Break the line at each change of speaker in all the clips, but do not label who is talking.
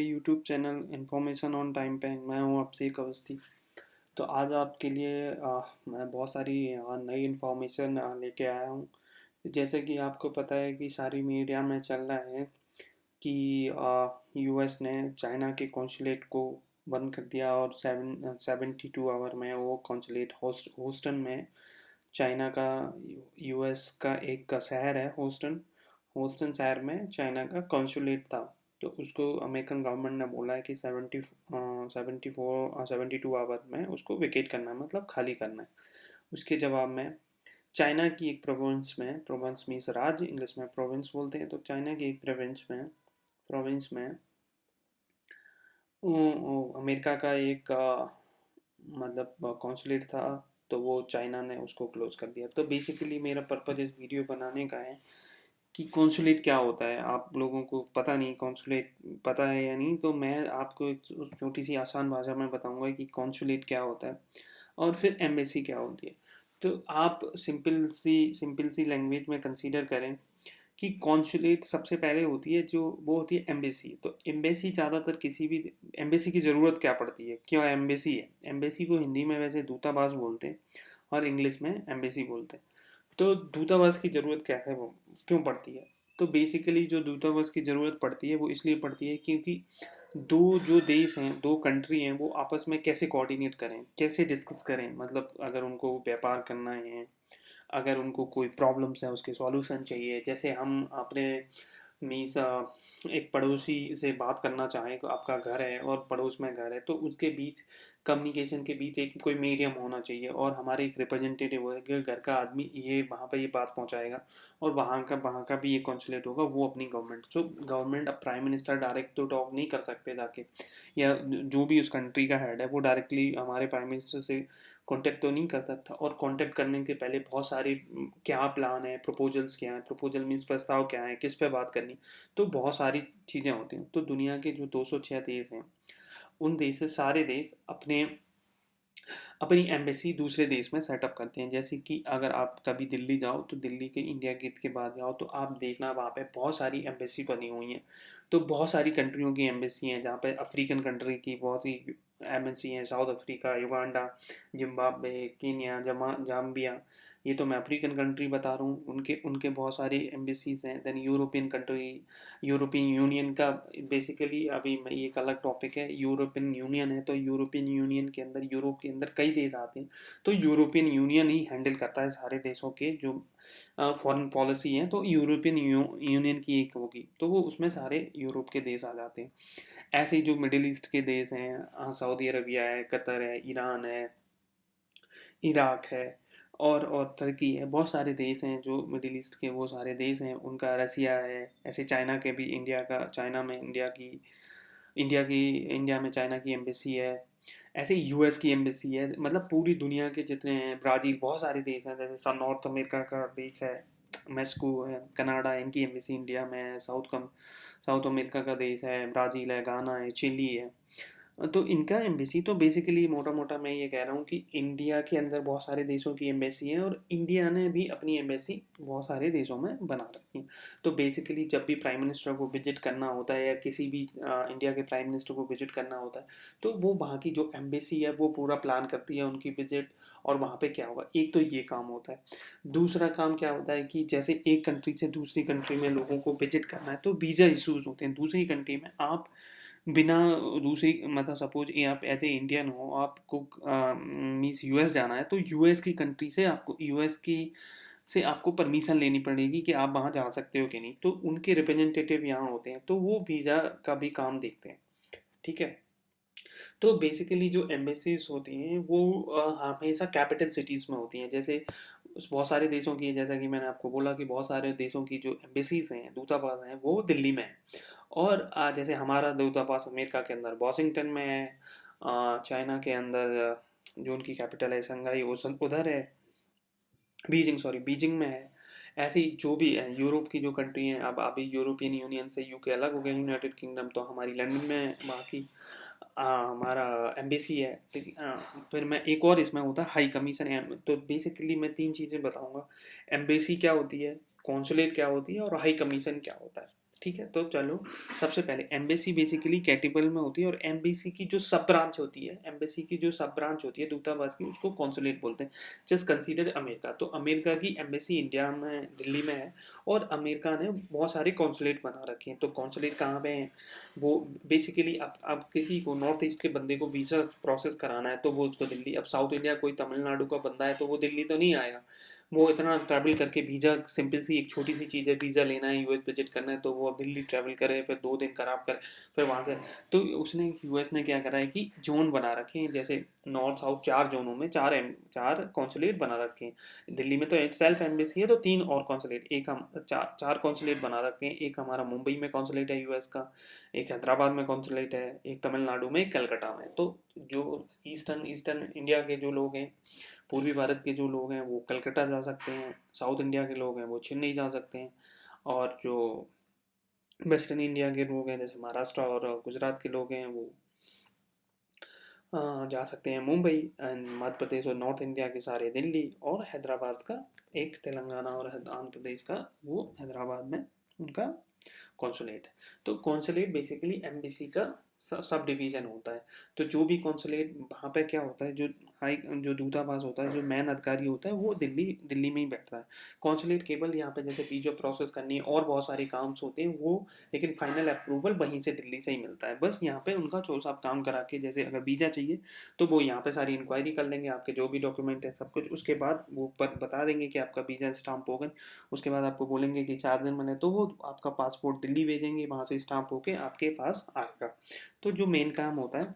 YouTube channel information on time पे मैं हूँ अभिषेक अवस्थी। तो आज आपके लिए मैं बहुत सारी नई इन्फॉर्मेशन लेके आया हूँ। जैसे कि आपको पता है कि सारी मीडिया में चल रहा है कि यूएस ने चाइना के कॉन्सुलेट को बंद कर दिया और 72 आवर में वो कॉन्सुलेट होस्टन में चाइना का यूएस का एक का शहर है होस्टन। होस्टन शहर में चाइना का कॉन्सुलेट था। तो उसको अमेरिकन गवर्नमेंट ने बोला है कि 72 आवर में उसको वेकेट करना है, मतलब खाली करना है। उसके जवाब में चाइना की एक प्रोविंस मीन्स राज्य, इंग्लिश में प्रोविंस बोलते हैं। तो चाइना की एक प्रोविंस में अमेरिका का एक मतलब कॉन्सुलेट था। तो वो चाइना ने उसको क्लोज कर दिया। तो बेसिकली मेरा पर्पज़ इस वीडियो बनाने का है कि कॉन्सुलेट क्या होता है। आप लोगों को पता नहीं कॉन्सुलेट पता है या नहीं, तो मैं आपको एक छोटी सी आसान भाषा में बताऊंगा कि कॉन्सुलेट क्या होता है और फिर एम्बेसी क्या होती है। तो आप सिंपल सी लैंग्वेज में कंसीडर करें कि कॉन्सुलेट सबसे पहले होती है, जो वो होती है एम्बेसी। तो एम्बेसी ज़्यादातर किसी भी एम्बेसी की ज़रूरत क्या पड़ती है, क्यों एम्बेसी है। एम्बेसी को हिंदी में वैसे दूतावास बोलते हैं और इंग्लिश में एम्बेसी बोलते हैं। तो दूतावास की ज़रूरत क्या है, वो क्यों पड़ती है। तो बेसिकली जो दूतावास की ज़रूरत पड़ती है वो इसलिए पड़ती है क्योंकि दो जो देश हैं, दो कंट्री हैं, वो आपस में कैसे कोऑर्डिनेट करें, कैसे डिस्कस करें। मतलब अगर उनको व्यापार करना है, अगर उनको कोई प्रॉब्लम्स है उसके सॉल्यूशन चाहिए। जैसे हम अपने मीन्स एक पड़ोसी से बात करना चाहें, तो आपका घर है और पड़ोस में घर है, तो उसके बीच कम्युनिकेशन के बीच एक कोई मीडियम होना चाहिए और हमारे एक रिप्रेजेंटेटिव होगा, घर का आदमी ये वहाँ पे ये बात पहुँचाएगा और वहाँ का भी ये कॉन्सुलेट होगा, वो अपनी गवर्नमेंट। सो गवर्नमेंट अब प्राइम मिनिस्टर डायरेक्ट तो टॉक नहीं कर सकते जाके, या जो भी उस कंट्री का हेड है वो डायरेक्टली हमारे प्राइम मिनिस्टर से कांटेक्ट तो नहीं कर सकता। और कांटेक्ट करने के पहले बहुत सारे क्या प्लान है, प्रपोजल्स क्या है, प्रपोजल मीन्स प्रस्ताव क्या है, किस पे बात करनी। तो बहुत सारी चीज़ें होती हैं। तो दुनिया के जो 206 देश हैं, उन देश से सारे देश अपनी एम्बेसी दूसरे देश में सेटअप करते हैं। जैसे कि अगर आप कभी दिल्ली जाओ, तो दिल्ली के इंडिया गेट के बाद जाओ, तो आप देखना वहाँ पे बहुत सारी एम्बेसी बनी हुई हैं। तो बहुत सारी कंट्रियों की एम्बेसी हैं, जहाँ पे अफ्रीकन कंट्री की बहुत ही एम्बेसी हैं, south Africa, Uganda, Zimbabwe, Kenya, Zambia. ये तो मैं अफ्रीकन कंट्री बता रहा हूँ, उनके उनके बहुत सारी एम्बेसीज हैं। Then European country, European Union का बेसिकली अभी मैं ये एक अलग टॉपिक है। यूरोपियन यूनियन है, तो यूरोपियन यूनियन के अंदर, यूरोप के अंदर कई देश आते हैं। तो यूरोपियन यूनियन ही हैंडल करता है सारे देशों के जो फॉरेन पॉलिसी है। तो यूरोपियन यूनियन की एक होगी, तो वो उसमें सारे यूरोप के देश आ जाते हैं। ऐसे ही जो मिडिल ईस्ट के देश हैं, सऊदी अरबिया है, कतर है, ईरान है, इराक है, और तुर्की है। बहुत सारे देश हैं जो मिडिल ईस्ट के, वो सारे देश हैं उनका। रसिया है। ऐसे चाइना के भी, इंडिया में चाइना की एम्बेसी है। ऐसे यूएस की एम्बेसी है। मतलब पूरी दुनिया के जितने हैं, ब्राज़ील, बहुत सारे देश हैं। जैसे नॉर्थ अमेरिका का देश है मेक्सिको है, कनाडा, इनकी एम्बेसी इंडिया में है। साउथ अमेरिका का देश है, ब्राज़ील है, गाना है, चिली है। तो इनका एम्बेसी, तो बेसिकली मोटा मोटा मैं ये कह रहा हूँ कि इंडिया के अंदर बहुत सारे देशों की एम्बेसी है और इंडिया ने भी अपनी एम्बेसी बहुत सारे देशों में बना रखी है। तो बेसिकली जब भी प्राइम मिनिस्टर को विजिट करना होता है, या किसी भी इंडिया के प्राइम मिनिस्टर को विजिट करना होता है, तो वो वहाँ की जो एम्बेसी है वो पूरा प्लान करती है उनकी विजिट, और वहाँ पे क्या होगा। एक तो ये काम होता है। दूसरा काम क्या होता है कि जैसे एक कंट्री से दूसरी कंट्री में लोगों को विजिट करना है, तो वीज़ा इशूज़ होते हैं। दूसरी कंट्री में आप बिना दूसरी, मतलब सपोज ये आप एज ए इंडियन हो, आपको मीन्स यूएस जाना है, तो यूएस की कंट्री से आपको, यूएस की से आपको परमिशन लेनी पड़ेगी कि आप वहाँ जा सकते हो कि नहीं। तो उनके रिप्रेजेंटेटिव यहाँ होते हैं, तो वो वीज़ा का भी काम देखते हैं। ठीक है। तो बेसिकली जो एम्बेसीज होती हैं वो हमेशा कैपिटल सिटीज़ में होती हैं। जैसे बहुत सारे देशों की, जैसा कि मैंने आपको बोला कि बहुत सारे देशों की जो एम्बेसीज हैं, दूतावास हैं, वो दिल्ली में है। और जैसे हमारा दूतावास अमेरिका के अंदर वॉशिंगटन में है। चाइना के अंदर जो उनकी कैपिटल है शंघाई, उधर है। बीजिंग में है। ऐसे ही जो भी है, यूरोप की जो कंट्री हैं, अब अभी यूरोपियन यूनियन से यूके अलग हो गया, यूनाइटेड किंगडम, तो हमारी लंदन में है। वहाँ की हमारा एम्बेसी है। फिर मैं एक और इसमें होता है हाई कमीशन है। तो बेसिकली मैं 3 चीज़ें बताऊंगा। एम्बेसी क्या होती है, कॉन्सुलेट क्या होती है, और हाई कमीशन क्या होता है। ठीक है, तो चलो सबसे पहले एम्बेसी बेसिकली कैपिटल में होती है, और एम्बेसी की जो सब ब्रांच होती है, एम्बेसी की जो सब ब्रांच होती है दूतावास की, उसको कॉन्सुलेट बोलते हैं। जस्ट कंसीडर अमेरिका, तो अमेरिका की एम्बेसी इंडिया में दिल्ली में है, और अमेरिका ने बहुत सारे कॉन्सुलेट बना रखे हैं। तो कॉन्सुलेट कहाँ पे हैं? वो बेसिकली अब किसी को नॉर्थ ईस्ट के बंदे को वीज़ा प्रोसेस कराना है तो वो उसको दिल्ली, अब साउथ इंडिया कोई तमिलनाडु का बंदा है तो वो दिल्ली तो नहीं आएगा, वो इतना ट्रैवल करके, वीज़ा सिंपल सी एक छोटी सी चीज़ है, वीज़ा लेना है, यूएस विजिट करना है, तो वो अब दिल्ली ट्रैवल करे, फिर 2 दिन खराब करे, फिर वहाँ से। तो उसने यूएस ने क्या करा है कि जोन बना रखे हैं, जैसे नॉर्थ साउथ 4 जोनों में 4 कॉन्सुलेट बना रखे हैं। दिल्ली में तो सेल्फ एम्बेसी है, तो 3 और कॉन्सुलेट, एक हम चार कॉन्सुलेट बना रखे हैं। एक हमारा मुंबई में कॉन्सुलेट है यूएस का, एक हैदराबाद में कॉन्सुलेट है, एक तमिलनाडु में, एक कलकत्ता में। तो जो ईस्टर्न ईस्टर्न इंडिया के जो लोग हैं, पूर्वी भारत के जो लोग हैं वो कलकत्ता जा सकते हैं, साउथ इंडिया के लोग हैं वो चेन्नई जा सकते हैं, और जो वेस्टर्न इंडिया के लोग हैं जैसे महाराष्ट्र और गुजरात के लोग हैं वो जा सकते हैं मुंबई, एंड मध्य प्रदेश और नॉर्थ इंडिया के सारे दिल्ली, और हैदराबाद का एक, तेलंगाना और आंध्र प्रदेश का वो हैदराबाद में उनका कॉन्सुलेट। तो कॉन्सुलेट बेसिकली एम्बेसी का सब डिवीज़न होता है। तो जो भी कॉन्सुलेट वहाँ पे क्या होता है, जो दूतावास होता है, जो मेन अधिकारी होता है वो दिल्ली दिल्ली में ही बैठता है। कॉन्सुलेट केवल यहाँ पे जैसे वीज़ा प्रोसेस करनी है और बहुत सारे काम होते हैं वो, लेकिन फाइनल अप्रूवल वहीं से दिल्ली से ही मिलता है। बस यहाँ पे उनका जो सब काम करा के, जैसे अगर वीज़ा चाहिए तो वो यहाँ पे सारी इंक्वायरी कर लेंगे, आपके जो भी डॉक्यूमेंट है सब कुछ, उसके बाद वो बता देंगे कि आपका वीज़ा स्टाम्प हो गया। उसके बाद आपको बोलेंगे कि 4 दिन में, तो वो आपका पासपोर्ट दिल्ली भेजेंगे, वहाँ से स्टाम्प होके आपके पास आएगा। तो जो मेन काम होता है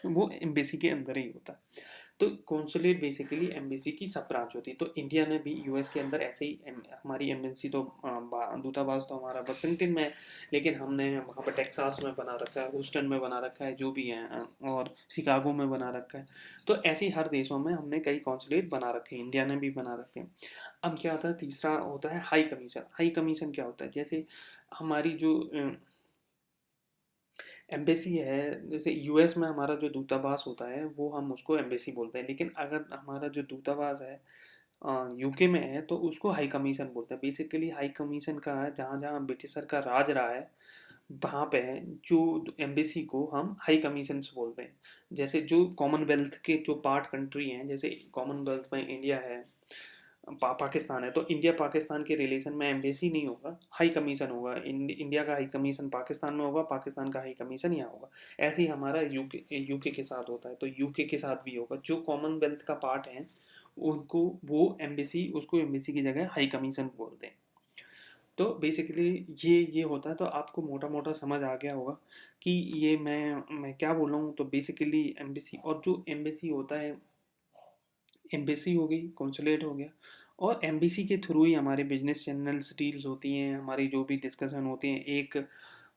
वो एम्बेसी के अंदर ही होता है। तो कॉन्सुलेट बेसिकली एम्बेसी की सब ब्रांच होती है। तो इंडिया ने भी यूएस के अंदर ऐसे ही हमारी एम्बेसी तो दूतावास तो हमारा वाशिंगटन में है, लेकिन हमने वहाँ पर टेक्सास में बना रखा है, ह्यूस्टन में बना रखा है, जो भी है, और शिकागो में बना रखा है। तो ऐसे ही हर देशों में हमने कई कॉन्सुलेट बना रखे हैं, इंडिया ने भी बना रखे हैं। अब क्या होता है, तीसरा होता है हाई कमीशन। हाई कमीशन क्या होता है, जैसे हमारी जो एम्बेसी है, जैसे यूएस में हमारा जो दूतावास होता है वो हम उसको एम्बेसी बोलते हैं, लेकिन अगर हमारा जो दूतावास है यूके में है तो उसको हाई कमीशन बोलते हैं। बेसिकली हाई कमीशन का है जहाँ जहाँ ब्रिटिशर का राज रहा है, वहाँ पे जो एम्बेसी को हम हाई कमीशन बोलते हैं। जैसे जो कॉमनवेल्थ के जो पार्ट कंट्री हैं, जैसे कॉमनवेल्थ में इंडिया है, पाकिस्तान है, तो इंडिया पाकिस्तान के रिलेशन में एम्बेसी नहीं होगा, हाई कमीशन होगा। इंडिया का हाई कमीशन पाकिस्तान में होगा, पाकिस्तान का हाई कमीशन यहाँ होगा। ऐसे ही हमारा यूके के साथ होता है, तो यूके के साथ भी होगा। जो कॉमनवेल्थ का पार्ट है उनको वो एम्बेसी, उसको एम्बेसी की जगह हाई कमीशन बोलते हैं। तो बेसिकली ये होता है। तो आपको मोटा मोटा समझ आ गया होगा कि ये मैं क्या बोल रहा हूँ। तो बेसिकली एम्बेसी, और जो एम्बेसी होता है, एम्बेसी हो गई, कॉन्सुलेट हो गया, और एम्बेसी के थ्रू ही हमारे बिजनेस चैनल्स डील्स होती हैं, हमारी जो भी डिस्कशन होती हैं। एक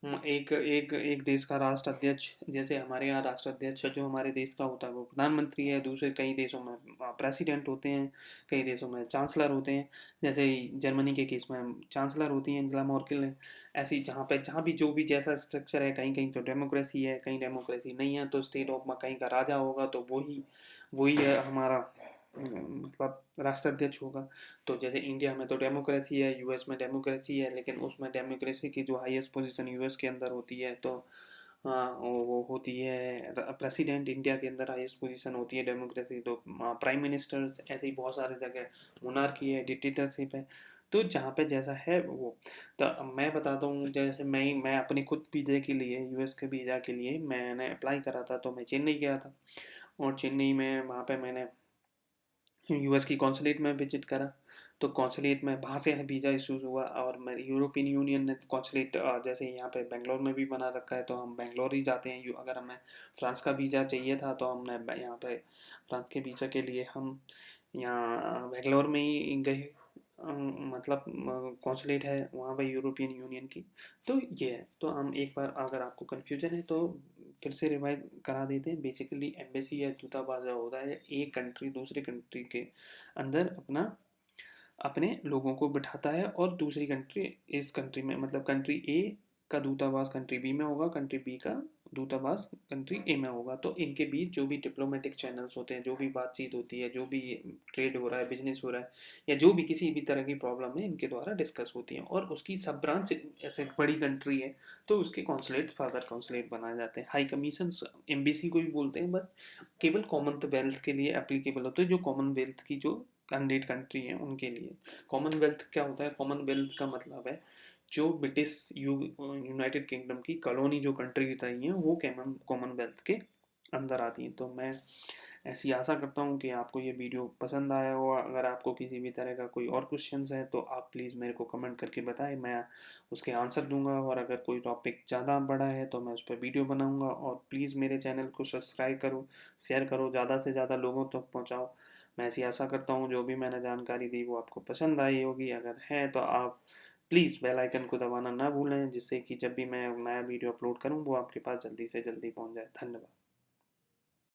एक एक देश का राष्ट्र अध्यक्ष, जैसे हमारे यहाँ राष्ट्र अध्यक्ष जो हमारे देश का होता है वो प्रधानमंत्री है, दूसरे कई देशों में प्रेसिडेंट होते हैं, कई देशों में चांसलर होते हैं। जैसे जर्मनी के केस में चांसलर होती हैं एंजेला मर्केल है। ऐसे ही जहाँ भी जो भी जैसा स्ट्रक्चर है, कहीं कहीं तो डेमोक्रेसी है, कहीं डेमोक्रेसी नहीं है, तो स्टेट ऑफ कहीं का राजा होगा तो वही वही है हमारा, मतलब राष्ट्राध्यक्ष होगा। तो जैसे इंडिया में तो डेमोक्रेसी है, यूएस में डेमोक्रेसी है, लेकिन उसमें डेमोक्रेसी की जो हाईएस्ट पोजीशन यूएस के अंदर होती है, तो हाँ वो होती है प्रेसिडेंट। इंडिया के अंदर हाईएस्ट पोजीशन होती है डेमोक्रेसी, तो प्राइम मिनिस्टर्स, ऐसे ही बहुत सारे जगह मोनार्की है, डिक्टेटरशिप है। तो जहाँ पे जैसा है वो, तो अब मैं बताता हूँ। जैसे मैं अपने खुद वीज़े के लिए, यूएस के वीज़ा के लिए मैंने अप्लाई करा था, तो मैं चेन्नई गया था, और चेन्नई में वहाँ पे मैंने यूएस की कॉन्सुलेट में विजिट करा। तो कॉन्सुलेट में वहाँ से वीज़ा इशूज़ हुआ, और मैं यूरोपियन यूनियन ने कॉन्सुलेट, जैसे यहाँ पे बेंगलोर में भी बना रखा है, तो हम बेंगलोर ही जाते हैं। अगर हमें फ्रांस का वीज़ा चाहिए था तो हमने यहाँ पे फ्रांस के वीज़ा के लिए हम यहाँ बेंगलोर में ही गए। मतलब कॉन्सुलेट है वहाँ पे यूरोपियन यूनियन की। तो ये है। तो हम एक बार, अगर आपको कन्फ्यूजन है तो फिर से रिवाइज करा देते हैं। बेसिकली एम्बेसी या दूतावास जो होता है, एक कंट्री दूसरे कंट्री के अंदर अपने लोगों को बिठाता है, और दूसरी कंट्री, इस कंट्री में मतलब कंट्री ए का दूतावास कंट्री बी में होगा, कंट्री बी का दूतावास कंट्री ए में होगा। तो इनके बीच जो भी डिप्लोमेटिक चैनल्स होते हैं, जो भी बातचीत होती है, जो भी ट्रेड हो रहा है, बिजनेस हो रहा है, या जो भी किसी भी तरह की प्रॉब्लम है, इनके द्वारा डिस्कस होती है। और उसकी सब ब्रांच, ऐसे बड़ी कंट्री है तो उसके कॉन्सुलेट, फादर कॉन्सुलेट बनाए जाते हैं। हाई कमीशन एम्बेसी को भी बोलते हैं, बस केवल कॉमनवेल्थ के लिए एप्लीकेबल होते हैं, जो कॉमनवेल्थ की जो कैंडिडेट कंट्री है उनके लिए। कॉमनवेल्थ क्या होता है? कॉमनवेल्थ का मतलब है जो ब्रिटिश यूनाइटेड किंगडम की कॉलोनी जो कंट्री रही हैं वो कॉमनवेल्थ के अंदर आती हैं। तो मैं ऐसी आशा करता हूँ कि आपको ये वीडियो पसंद आया हो। अगर आपको किसी भी तरह का कोई और क्वेश्चंस है तो आप प्लीज़ मेरे को कमेंट करके बताएं, मैं उसके आंसर दूंगा। और अगर कोई टॉपिक ज़्यादा बड़ा है तो मैं उस पर वीडियो बनाऊंगा। और प्लीज़ मेरे चैनल को सब्सक्राइब करो, शेयर करो, ज़्यादा से ज़्यादा लोगों तक पहुँचाओ। मैं ऐसी आशा करता हूँ जो भी मैंने जानकारी दी वो आपको पसंद आई होगी। अगर है तो आप प्लीज़ बेल आइकन को दबाना ना भूलें, जिससे कि जब भी मैं नया वीडियो अपलोड करूँ वो आपके पास जल्दी से जल्दी पहुँच जाए। धन्यवाद।